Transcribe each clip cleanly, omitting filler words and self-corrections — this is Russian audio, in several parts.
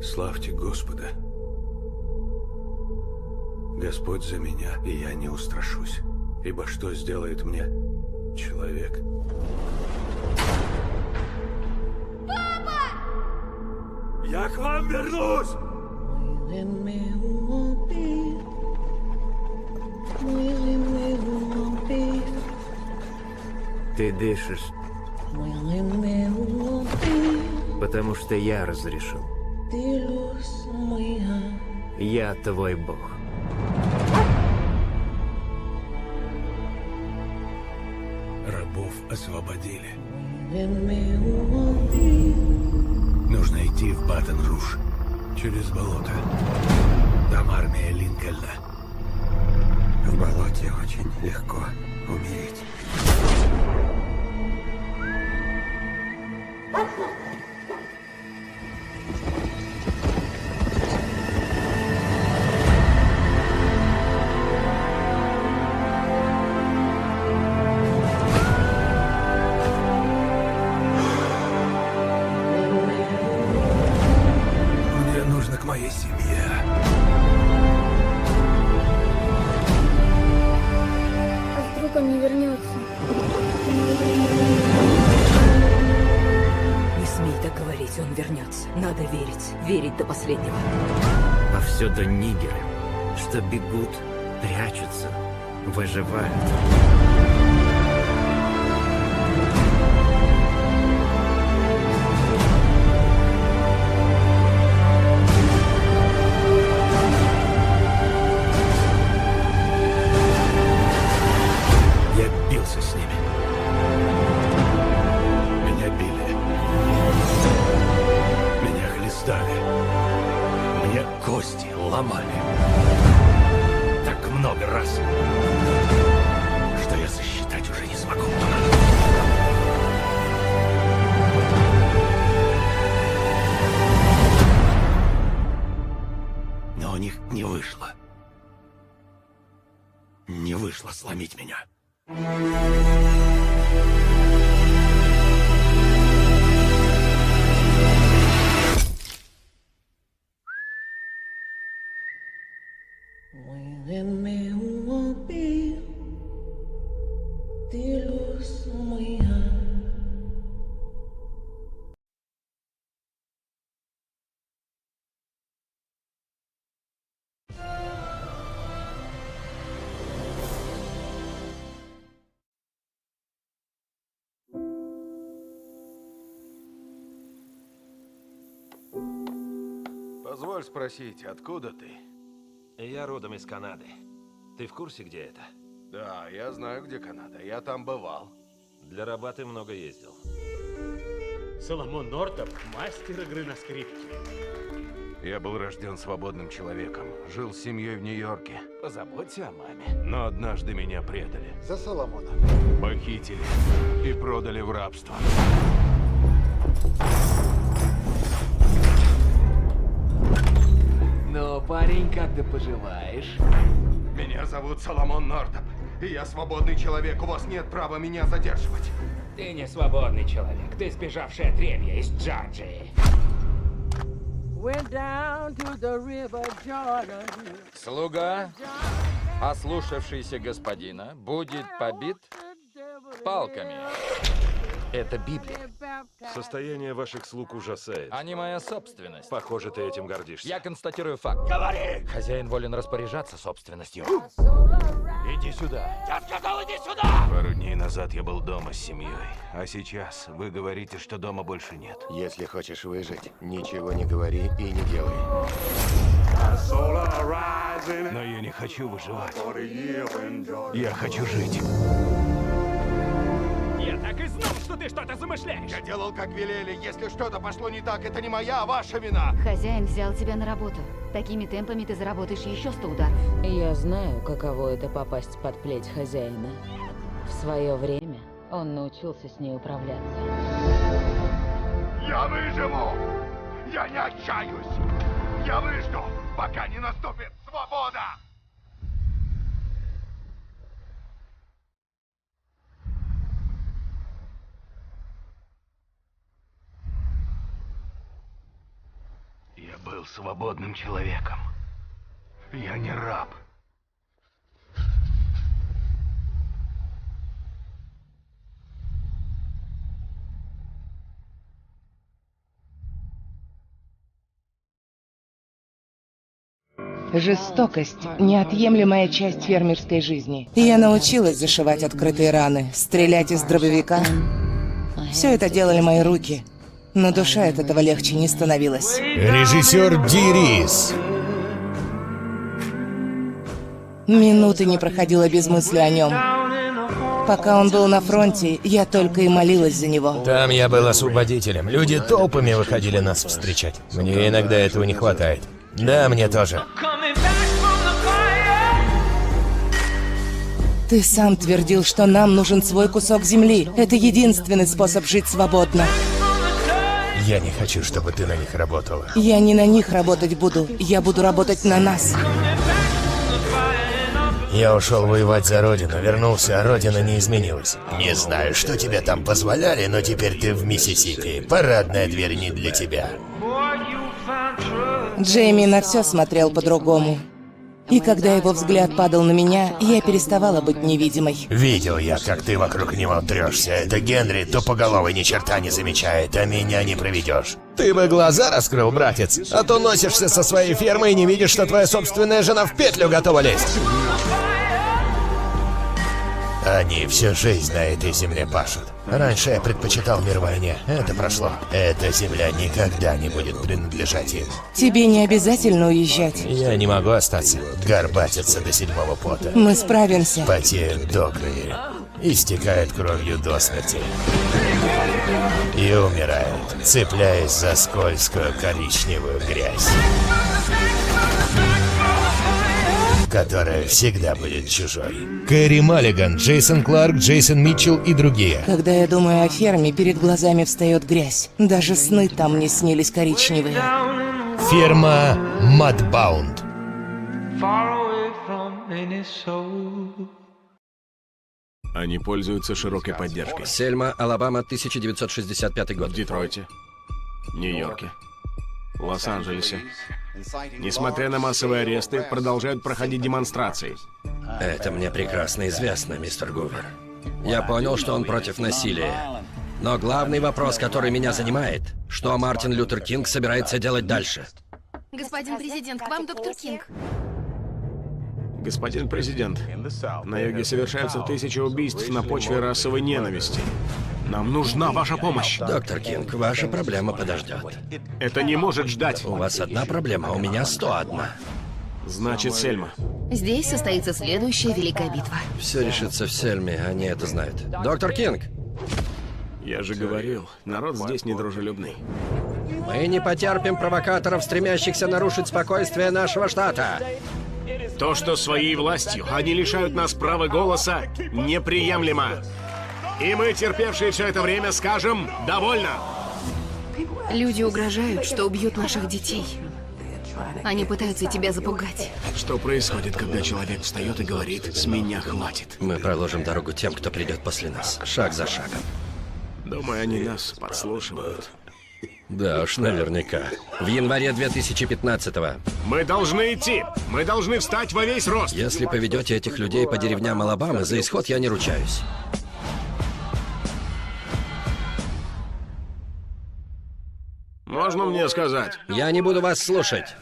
Славьте Господа. Господь за меня, и я не устрашусь. Ибо что сделает мне человек? Папа! Я к вам вернусь! Ты дышишь, потому что я разрешил. Я твой бог. Рабов освободили. Нужно идти в Батон-Руж. Через болото. Там армия Линкольна. В болоте очень легко умереть. Мне нужно к моей семье. А вдруг он не вернется? Не смей так говорить, он вернется. Надо верить. Верить до последнего. Повсюду нигеры, что бегут, прячутся, выживают. Я бился с ними. Меня били. Меня хлестали. Мне кости ломали. Так много раз, что я сосчитать уже не смогу. Но у них не вышло. Не вышло сломить меня. Позволь спросить, откуда ты? Я родом из Канады. Ты в курсе, где это? Да, я знаю, где Канада. Я там бывал. Для раба ты много ездил. Соломон Нортоп – мастер игры на скрипке. Я был рожден свободным человеком. Жил с семьей в Нью-Йорке. Позаботься о маме. Но однажды меня предали. За Соломона. Похитили и продали в рабство. Ну, парень, как ты поживаешь? Меня зовут Соломон Нортоп. И я свободный человек. У вас нет права меня задерживать. Ты не свободный человек. Ты сбежавший отребья из Джорджии. Слуга, ослушавшийся господина, будет побит палками. Это Библия. Состояние ваших слуг ужасает. Они моя собственность. Похоже, ты этим гордишься. Я констатирую факт. Говори! Хозяин волен распоряжаться собственностью. Иди сюда. Я сказал, иди сюда! Пару дней назад я был дома с семьей. А сейчас вы говорите, что дома больше нет. Если хочешь выжить, ничего не говори и не делай. Но я не хочу выживать. Я хочу жить. Я так и знал, что ты что-то замышляешь. Я делал, как велели. Если что-то пошло не так, это не моя, а ваша вина. Хозяин взял тебя на работу. Такими темпами ты заработаешь еще 100 ударов. Я знаю, каково это попасть под плеть хозяина. В свое время он научился с ней управляться. Я выживу! Я не отчаюсь! Я выжду, пока не наступит свобода! Я Я был свободным человеком. Я не раб. Жестокость – неотъемлемая часть фермерской жизни. Я научилась зашивать открытые раны, стрелять из дробовика. Все это делали мои руки, но душа от этого легче не становилась. Режиссер Ди Рис. Минуты не проходило без мысли о нем. Пока он был на фронте, я только и молилась за него. Там я был освободителем. Люди толпами выходили нас встречать. Мне иногда этого не хватает. Да, мне тоже. Ты сам твердил, что нам нужен свой кусок земли. Это единственный способ жить свободно. Я не хочу, чтобы ты на них работала. Я не на них работать буду. Я буду работать на нас. Я ушел воевать за родину, вернулся, а родина не изменилась. Не знаю, что тебе там позволяли, но теперь ты в Миссисипи. Парадная дверь не для тебя. Джейми на все смотрел по-другому. И когда его взгляд падал на меня, я переставала быть невидимой. Видел я, как ты вокруг него трешься. Это Генри тупоголовый ни черта не замечает, а меня не проведешь. Ты бы глаза раскрыл, братец, а то носишься со своей фермой и не видишь, что твоя собственная жена в петлю готова лезть. Они всю жизнь на этой земле пашут. Раньше я предпочитал мир войне. Это прошло. Эта земля никогда не будет принадлежать им. Тебе не обязательно уезжать. Я не могу остаться. Горбатиться до седьмого пота. Мы справимся. Потеют добрые. Истекают кровью до смерти. И умирают, цепляясь за скользкую коричневую грязь, которая всегда будет чужой. Кэрри Маллиган, Джейсон Кларк, Джейсон Митчелл и другие. Когда я думаю о ферме, перед глазами встает грязь. Даже сны там мне снились коричневые. Ферма Mudbound. Они пользуются широкой поддержкой. Сельма, Алабама, 1965 год. В Детройте, Нью-Йорке, Лос-Анджелесе. Несмотря на массовые аресты, продолжают проходить демонстрации. Это мне прекрасно известно, мистер Гувер. Я понял, что он против насилия. Но главный вопрос, который меня занимает, что Мартин Лютер Кинг собирается делать дальше? Господин президент, к вам доктор Кинг. Господин президент, на юге совершаются 1000 убийств на почве расовой ненависти. Нам нужна ваша помощь. Доктор Кинг, ваша проблема подождет. Это не может ждать. У вас одна проблема, а у меня 101. Значит, Сельма. Здесь состоится следующая великая битва. Все решится в Сельме, они это знают. Доктор Кинг! Я же говорил, народ здесь недружелюбный. Мы не потерпим провокаторов, стремящихся нарушить спокойствие нашего штата. То, что своей властью они лишают нас права голоса, неприемлемо. И мы, терпевшие все это время, скажем «довольно». Люди угрожают, что убьют наших детей. Они пытаются тебя запугать. Что происходит, когда человек встает и говорит «с меня хватит»? Мы проложим дорогу тем, кто придет после нас, шаг за шагом. Думаю, они нас подслушивают. Да уж, наверняка. В январе 2015-го. Мы должны идти! Мы должны встать во весь рост! Если поведете этих людей по деревням Алабамы, за исход я не ручаюсь. Можно мне сказать? Я не буду вас слушать.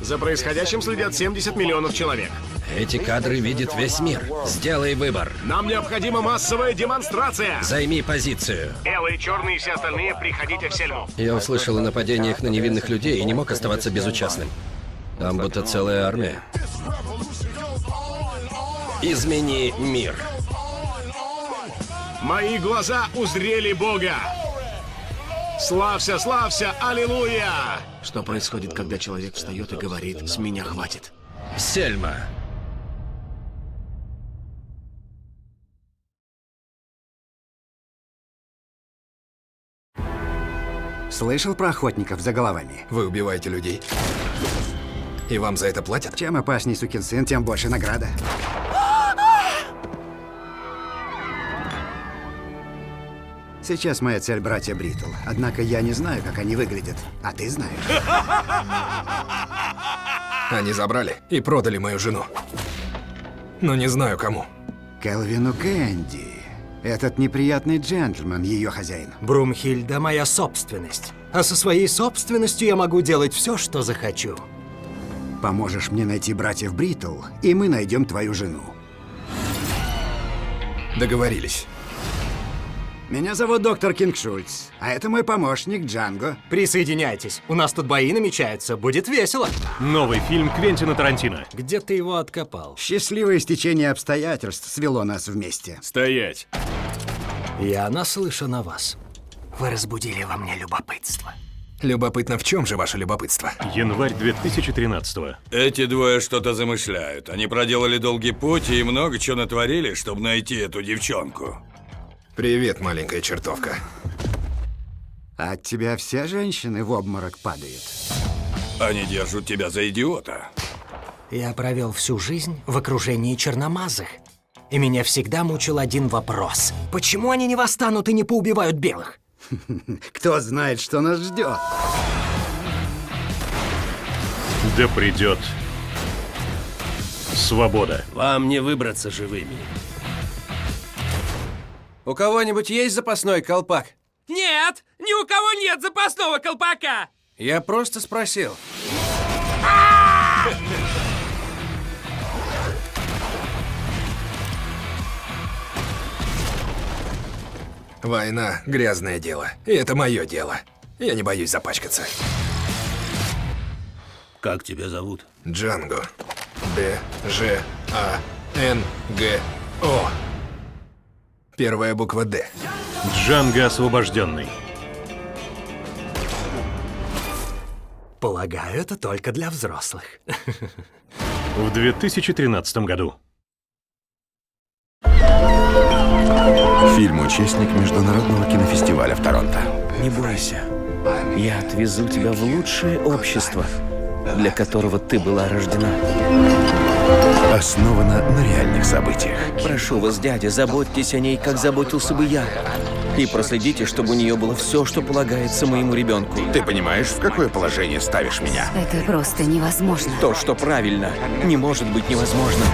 За происходящим следят 70 миллионов человек. Эти кадры видит весь мир. Сделай выбор. Нам необходима массовая демонстрация. Займи позицию. Белые, черные и все остальные, приходите в Сельму. Я услышал о нападениях на невинных людей и не мог оставаться безучастным. Там будто целая армия. Измени мир. Мои глаза узрели Бога. Славься, славься, аллилуйя! Что происходит, когда человек встает и говорит «с меня хватит»? Сельма. Слышал про охотников за головами? Вы убиваете людей. И вам за это платят? Чем опаснее сукин сын, тем больше награда. Сейчас моя цель — братья Бриттл. Однако я не знаю, как они выглядят. А ты знаешь. Они забрали и продали мою жену. Но не знаю кому. Келвину Кэнди. Этот неприятный джентльмен, ее хозяин. Брумхильда — моя собственность. А со своей собственностью я могу делать все, что захочу. Поможешь мне найти братьев Бриттл, и мы найдем твою жену. Договорились. Меня зовут доктор Кинг Шульц, а это мой помощник Джанго. Присоединяйтесь. У нас тут бои намечаются. Будет весело. Новый фильм Квентина Тарантино. Где ты его откопал? Счастливое стечение обстоятельств свело нас вместе. Стоять. Я наслышан о вас. Вы разбудили во мне любопытство. Любопытно, в чем же ваше любопытство? Январь 2013-го. Эти двое что-то замышляют. Они проделали долгий путь и много чего натворили, чтобы найти эту девчонку. Привет, маленькая чертовка. А от тебя все женщины в обморок падают. Они держат тебя за идиота. Я провел всю жизнь в окружении черномазых. И меня всегда мучил один вопрос. Почему они не восстанут и не поубивают белых? Кто знает, что нас ждет? Да придет свобода. Вам не выбраться живыми. У кого-нибудь есть запасной колпак? Нет! Ни у кого нет запасного колпака! Я просто спросил. Война — грязное дело. И это мое дело. Я не боюсь запачкаться. Как тебя зовут? Джанго. Д-Ж-А-Н-Г-О. Первая буква «Д». Джанго освобожденный. Полагаю, это только для взрослых. В 2013 году. Фильм «Участник международного кинофестиваля в Торонто». Не бойся. Я отвезу тебя в лучшее общество, для которого ты была рождена. Основано на реальных событиях. Прошу вас, дядя, заботьтесь о ней, как заботился бы я. И проследите, чтобы у нее было все, что полагается моему ребенку. Ты понимаешь, в какое положение ставишь меня? Это просто невозможно. То, что правильно, не может быть невозможным.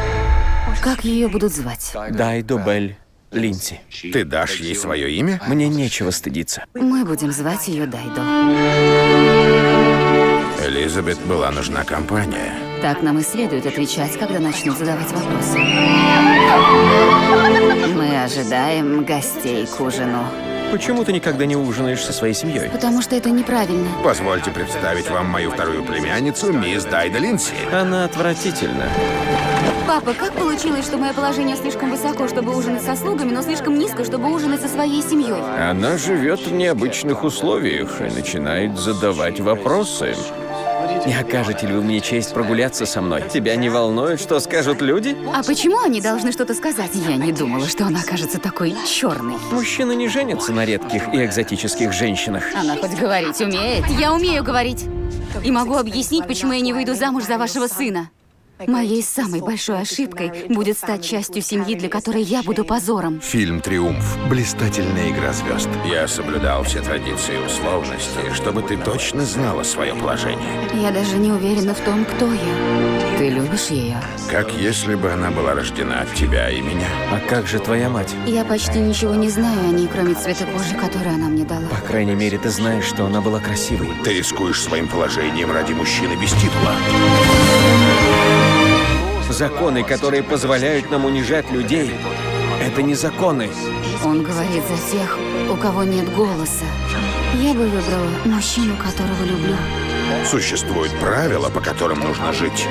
Как ее будут звать? Дайдо Белль Линдси. Ты дашь ей свое имя? Мне нечего стыдиться. Мы будем звать ее Дайдо. Элизабет была нужна компания. Так нам и следует отвечать, когда начнут задавать вопросы. Мы ожидаем гостей к ужину. Почему ты никогда не ужинаешь со своей семьей? Потому что это неправильно. Позвольте представить вам мою вторую племянницу, мисс Дайда Линдси. Она отвратительна. Папа, как получилось, что мое положение слишком высоко, чтобы ужинать со слугами, но слишком низко, чтобы ужинать со своей семьей? Она живет в необычных условиях и начинает задавать вопросы. Не окажете ли вы мне честь прогуляться со мной? Тебя не волнует, что скажут люди? А почему они должны что-то сказать? Я не думала, что она окажется такой черной. Мужчины не женятся на редких и экзотических женщинах. Она хоть говорить умеет? Я умею говорить. И могу объяснить, почему я не выйду замуж за вашего сына. Моей самой большой ошибкой будет стать частью семьи, для которой я буду позором. Фильм «Триумф. Блистательная игра звезд». Я соблюдал все традиции и условности, чтобы ты точно знала свое положение. Я даже не уверена в том, кто я. Ты любишь ее? Как если бы она была рождена от тебя и меня. А как же твоя мать? Я почти ничего не знаю о ней, кроме цвета кожи, который она мне дала. По крайней мере, ты знаешь, что она была красивой. Ты рискуешь своим положением ради мужчины без титула. Законы, которые позволяют нам унижать людей, это не законы. Он говорит за тех, у кого нет голоса. Я бы выбрала мужчину, которого люблю. Существуют правила, по которым нужно жить.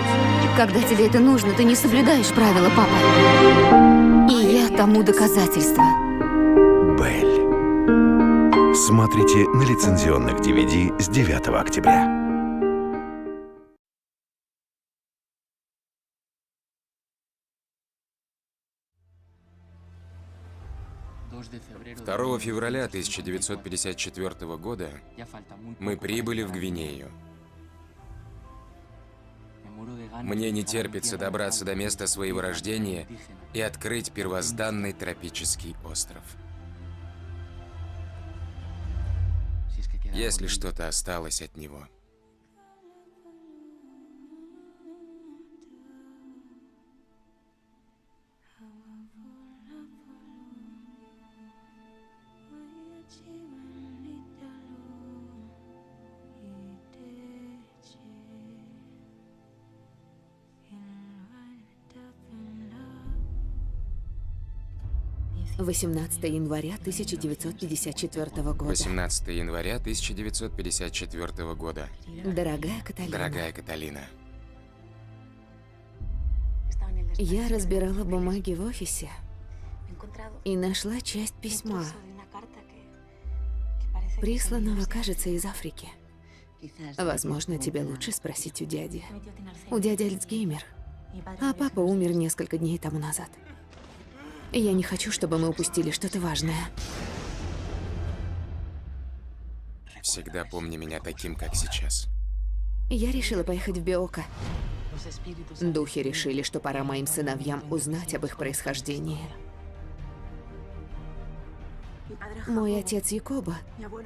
Когда тебе это нужно, ты не соблюдаешь правила, папа. И я тому доказательство. Белль. Смотрите на лицензионных DVD с 9 октября. 2 февраля 1954 года мы прибыли в Гвинею. Мне не терпится добраться до места своего рождения и открыть первозданный тропический остров. если что-то осталось от него. — 18 января 1954 года. 18 января 1954 года. Дорогая Каталина. Дорогая Каталина. Я разбирала бумаги в офисе и нашла часть письма, присланного, кажется, из Африки. Возможно, тебе лучше спросить у дяди. У дяди Альцгеймер, а папа умер несколько дней тому назад. И я не хочу, чтобы мы упустили что-то важное. Всегда помни меня таким, как сейчас. Я решила поехать в Биока. Духи решили, что пора моим сыновьям узнать об их происхождении. Мой отец Якоба,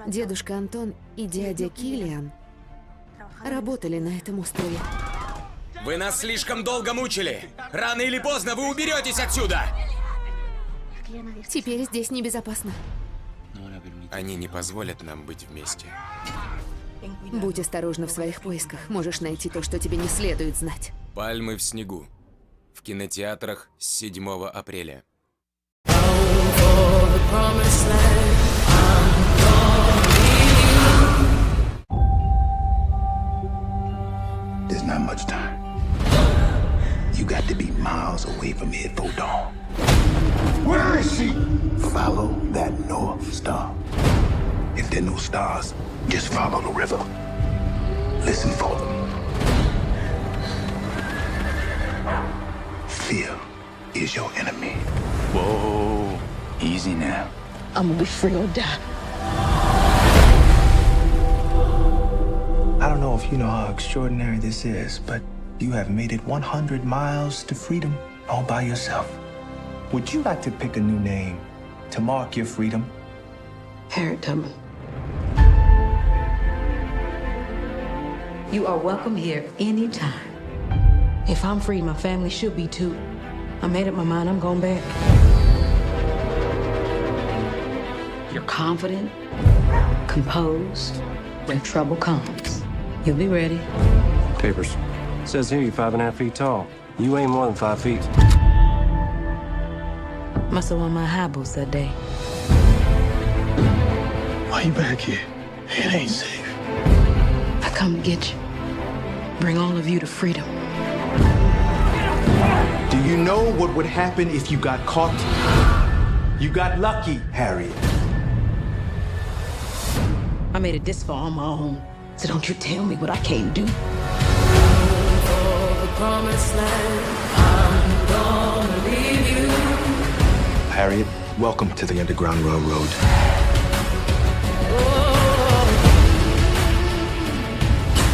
дедушка Антон и дядя Киллиан работали на этом острове. Вы нас слишком долго мучили! Рано или поздно вы уберетесь отсюда! Теперь здесь небезопасно. Они не позволят нам быть вместе. Будь осторожна в своих поисках. Можешь найти то, что тебе не следует знать. «Пальмы в снегу». В кинотеатрах с 7 апреля. There's not much time. You got to be miles away from here before dawn. Where is she? Follow that North Star. If there are no stars, just follow the river. Listen for them. Fear is your enemy. Whoa, easy now. I'm gonna be free or die. I don't know if you know how extraordinary this is, but you have made it 100 miles to freedom all by yourself. Would you like to pick a new name to mark your freedom? Harriet Tubman. You are welcome here anytime. If I'm free, my family should be too. I made up my mind, I'm going back. You're confident, composed. When trouble comes, you'll be ready. Papers. Says here you're 5.5 feet tall. You ain't more than 5 feet. Must have won my high boots that day. Why you back here? It ain't safe. I come to get you. Bring all of you to freedom. Do you know what would happen if you got caught? You got lucky, Harriet. I made it this far on my own, so don't you tell me what I can't do. Harriet, welcome to the Underground Railroad.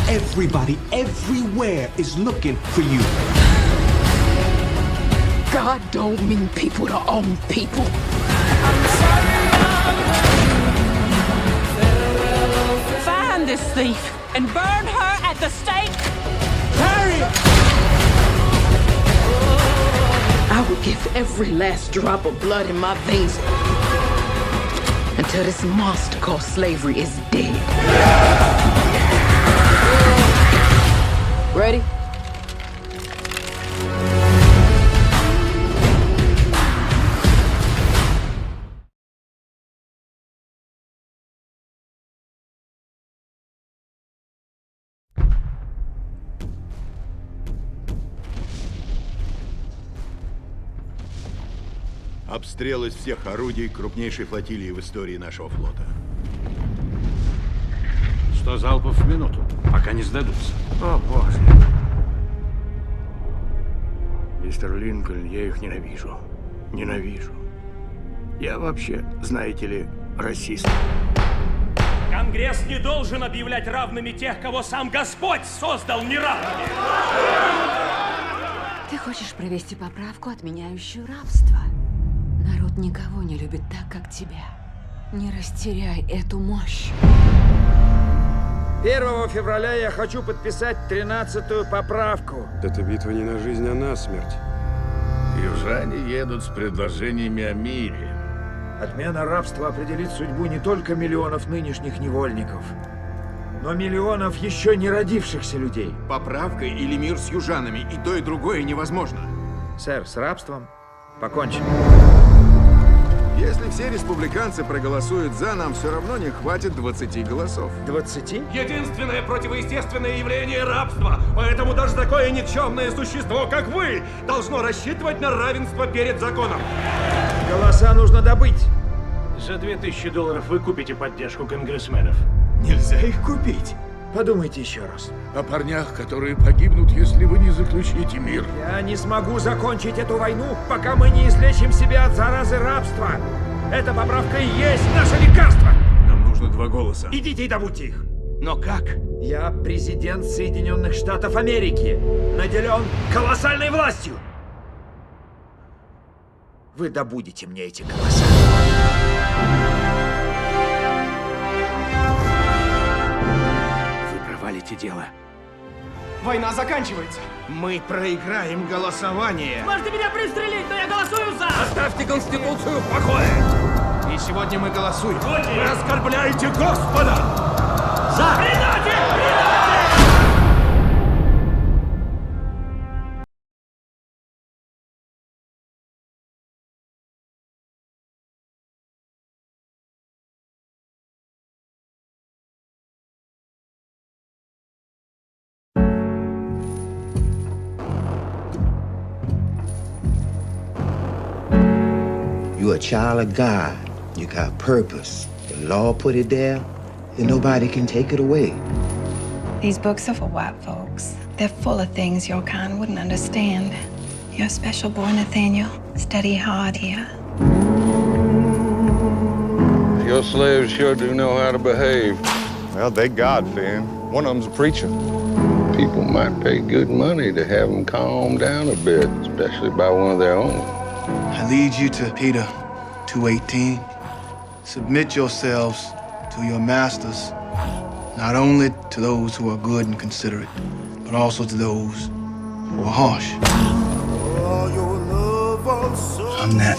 Everybody, everywhere is looking for you. God don't mean people to own people. Find this thief and burn her at the stake. Harriet! I would give every last drop of blood in my veins until this monster called slavery is dead. Ready? Обстрел из всех орудий крупнейшей флотилии в истории нашего флота. 100 залпов в минуту, пока не сдадутся. О, боже. Мистер Линкольн, я их ненавижу. Ненавижу. Я вообще, знаете ли, расист. Конгресс не должен объявлять равными тех, кого сам Господь создал неравными. Ты хочешь провести поправку, отменяющую рабство? Народ никого не любит так, как тебя. Не растеряй эту мощь. 1 февраля я хочу подписать 13-ю поправку. Это битва не на жизнь, а на смерть. Южане едут с предложениями о мире. Отмена рабства определит судьбу не только миллионов нынешних невольников, но миллионов еще не родившихся людей. Поправка или мир с южанами, и то, и другое невозможно. Сэр, с рабством покончим. Если все республиканцы проголосуют за, нам все равно не хватит 20 голосов. 20? Единственное противоестественное явление — рабство. Поэтому даже такое никчемное существо, как вы, должно рассчитывать на равенство перед законом. Голоса нужно добыть. За $2000 вы купите поддержку конгрессменов. Нельзя их купить. Подумайте еще раз. О парнях, которые погибнут, если вы не заключите мир. Я не смогу закончить эту войну, пока мы не излечим себя от заразы рабства. Эта поправка и есть наше лекарство. Нам нужно 2 голоса. Идите и добудьте их. Но как? Я президент Соединенных Штатов Америки, наделен колоссальной властью. Вы добудете мне эти голоса. Провалите дело. Война заканчивается. Мы проиграем голосование. Можете меня пристрелить, но я голосую за! Оставьте Конституцию в покое. И сегодня мы голосуем. Вы оскорбляете Господа. За! Предатель! You're a child of God. You got purpose. The law put it there, and nobody can take it away. These books are for white folks. They're full of things your kind wouldn't understand. You're a special boy, Nathaniel. Study hard here. Your slaves sure do know how to behave. Well, they God-fearing. One of them's a preacher. People might pay good money to have them calm down a bit, especially by one of their own. I lead you to Peter 2:18. Submit yourselves to your masters, not only to those who are good and considerate, but also to those who are harsh. I'm that.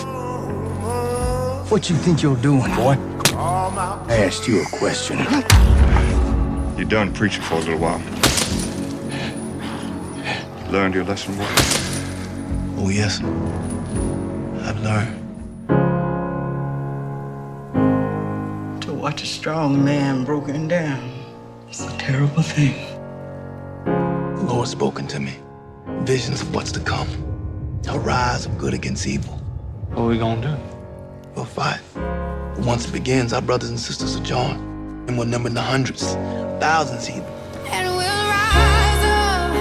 What you think you're doing, boy? I asked you a question. You're done preaching for a little while. Learned your lesson, boy? Oh, yes. I've learned. To watch a strong man broken down is a terrible thing. The Lord's spoken to me. Visions of what's to come. A rise of good against evil. What are we gonna do? We'll fight. But once it begins, our brothers and sisters will join. And we'll number in the hundreds, thousands even. And we'll rise up.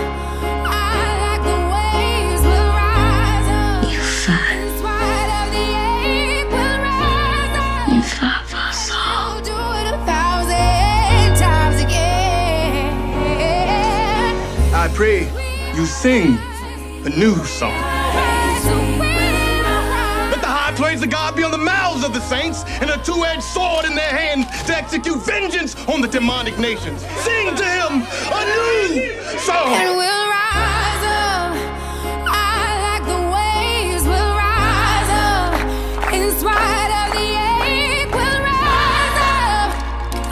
I like the waves. We'll rise up. You fight. In spite of the ache, we'll rise up. You fight for us all. We'll do it 1,000 times again. I pray you sing a new song. Let the high praise of God be on the mouths of the saints and a two-edged sword in their hand to execute vengeance on the demonic nations. Sing to him a new song. And we'll rise up. I like the waves. We'll rise up. In spite of the ache, we'll rise up.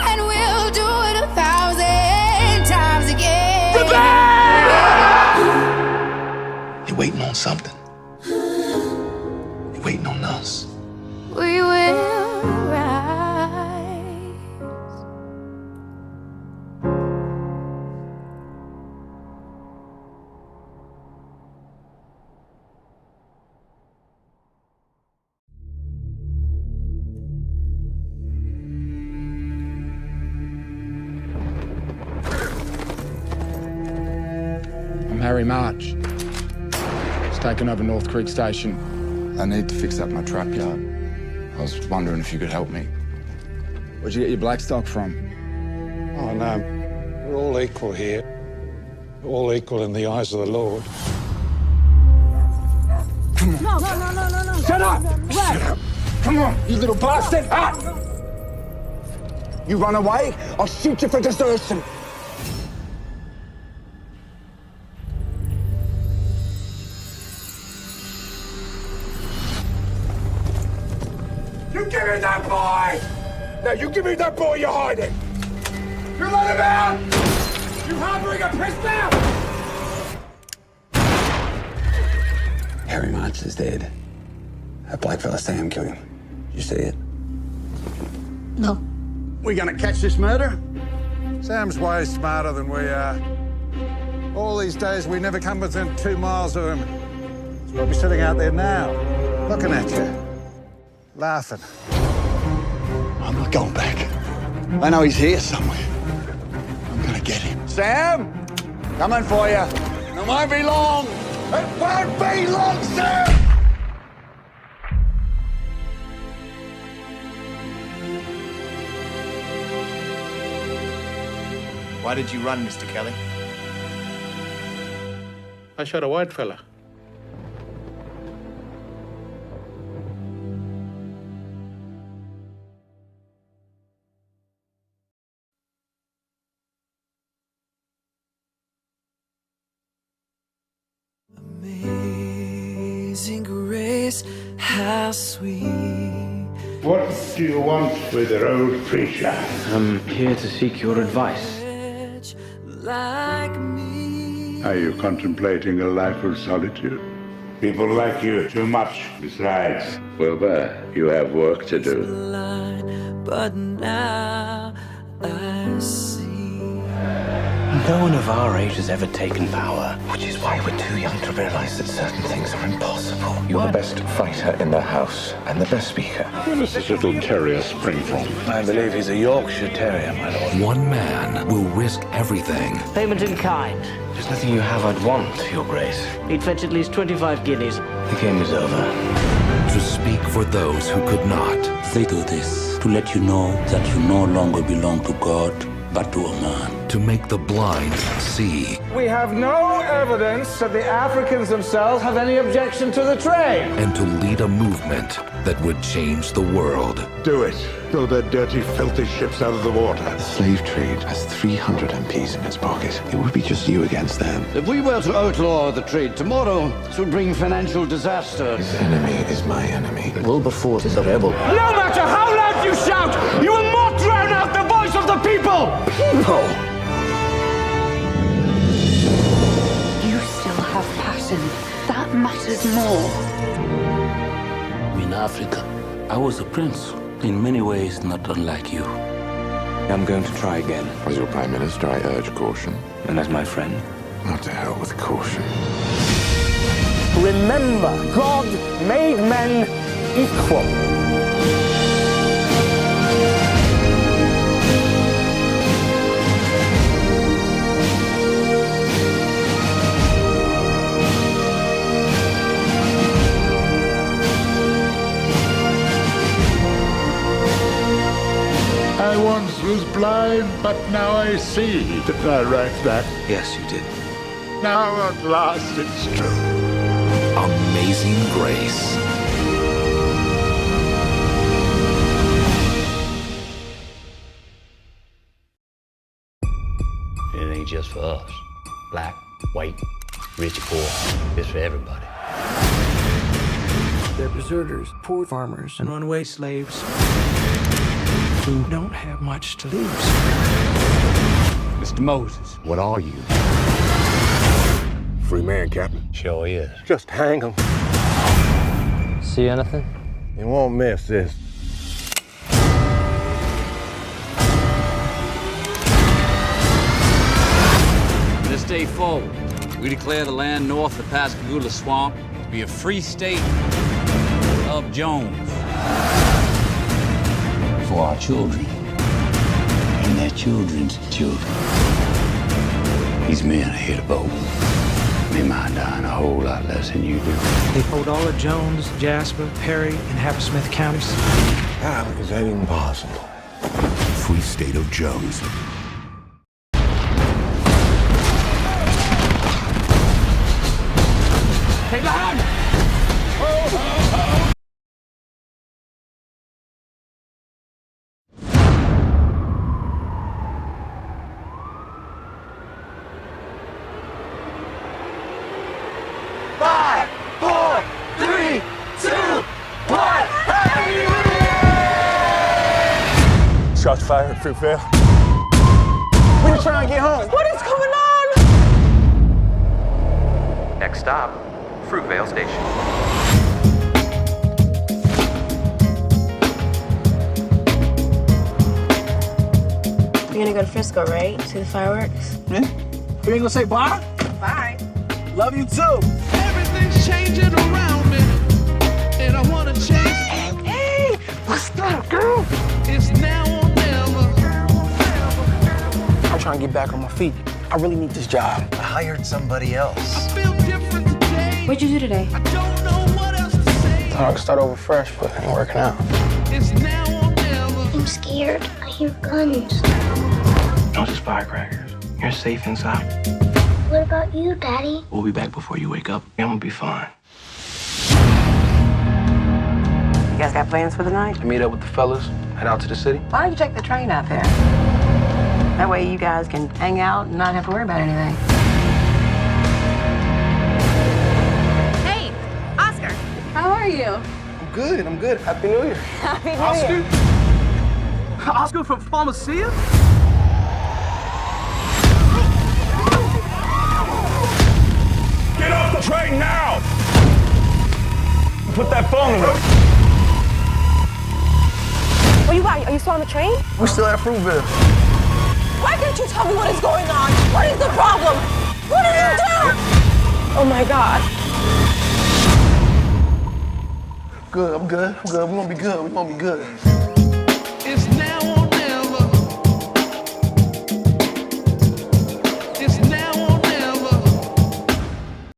And we'll do it 1,000 times again. You're waiting on something. You're waiting on us. We will rise. I'm Harry March. Just taken over North Creek Station. I need to fix up my trap yard. I was wondering if you could help me. Where'd you get your black stock from? Oh, no. We're all equal here. We're all equal in the eyes of the Lord. No. Shut up! Shut up! Come on, you little bastard! Ah! You run away, I'll shoot you for desertion. You give me that boy! Now you give me that boy you're hiding! You let him out! You harboring a prisoner! Harry March is dead. That blackfella Sam killed him. You see it? No. We gonna catch this murder? Sam's way smarter than we are. All these days, we never come within 2 miles of him. He's probably sitting out there now, looking at you, laughing. I'm not going back. I know he's here somewhere. I'm gonna get him. Sam! Coming for you. It won't be long. It won't be long, Sam! Why did you run, Mr. Kelly? I shot a white fella. Amazing grace, how sweet. What do you want with an old preacher? I'm here to seek your advice. Like me. Are you contemplating a life of solitude? People like you too much. Besides, Wilbur, you have work to do. But now I see. No one of our age has ever taken power, which is why we're too young to realize that certain things are impossible. You're the best fighter in the house and the best speaker. where does this little terrier spring from? I believe he's a Yorkshire Terrier, my lord. One man will risk everything. Payment in kind. There's nothing you have I'd want, Your Grace. He'd fetch at least 25 guineas. The game is over. To speak for those who could not. They do this to let you know that you no longer belong to God, but to a man. To make the blind see. We have no evidence that the Africans themselves have any objection to the trade. And to lead a movement that would change the world. Do it. Throw their dirty, filthy ships out of the water. The slave trade has 300 MPs in its pocket. It would be just you against them. If we were to outlaw the trade tomorrow, this would bring financial disaster. His enemy is my enemy. Wilberforce is a rebel. No matter how loud you shout, you will not drown out the voice of the people! People! You still have passion. That matters more. In Africa, I was a prince. In many ways, not unlike you. I'm going to try again. As your Prime Minister, I urge caution. And as my friend, Not to hell with caution. Remember, God made men equal. I once was blind, but now I see. Didn't I write that? yes, you did. Now at last it's true. Amazing Grace. It ain't just for us. Black, white, rich, poor. It's for everybody. They're deserters, poor farmers, and runaway slaves who don't have much to lose. Mr. Moses, what are you? Free man, Captain. Sure is. Just hang him. See anything? You won't miss this. This day forward, we declare the land north of Pascagoula Swamp to be a free state of Jones. For our children and their children's children. These men are here to vote. They might die in a whole lot less than you do. They hold all of Jones, Jasper, Perry, and Hammersmith counties. How is that even possible? Free state of Jones. Take the hand! Shots fired at Fruitvale. We just trying to get home. What is going on? Next stop, Fruitvale Station. You're gonna go to Frisco, right? See the fireworks? Yeah. You ain't gonna say bye? Bye. Love you too. Everything's changing around me, and I wanna change. Hey, what's up, girl? It's now or never. I'm trying to get back on my feet. I really need this job. I hired somebody else. I feel different today. What'd you do today? I don't know what else to say. Thought I could start over fresh, but it ain't working out. It's now or never. I'm scared. I hear guns. Don't just firecrackers. You're safe inside. What about you, Daddy? We'll be back before you wake up. I'm gonna be fine. You guys got plans for the night? I meet up with the fellas, head out to the city. Why don't you take the train out there? That way you guys can hang out and not have to worry about anything. Hey, Oscar. How are you? I'm good, I'm good. Happy New Year. Happy New Oscar? Year. Oscar from Pharmacia? Get off the train now! Put that phone in it. What you got? Are you still on the train? We're still at Fruitvale. Why can't you tell me what is going on? What is the problem? What did you do? Oh my God. Good, I'm good. We're gonna be good. We're gonna be good.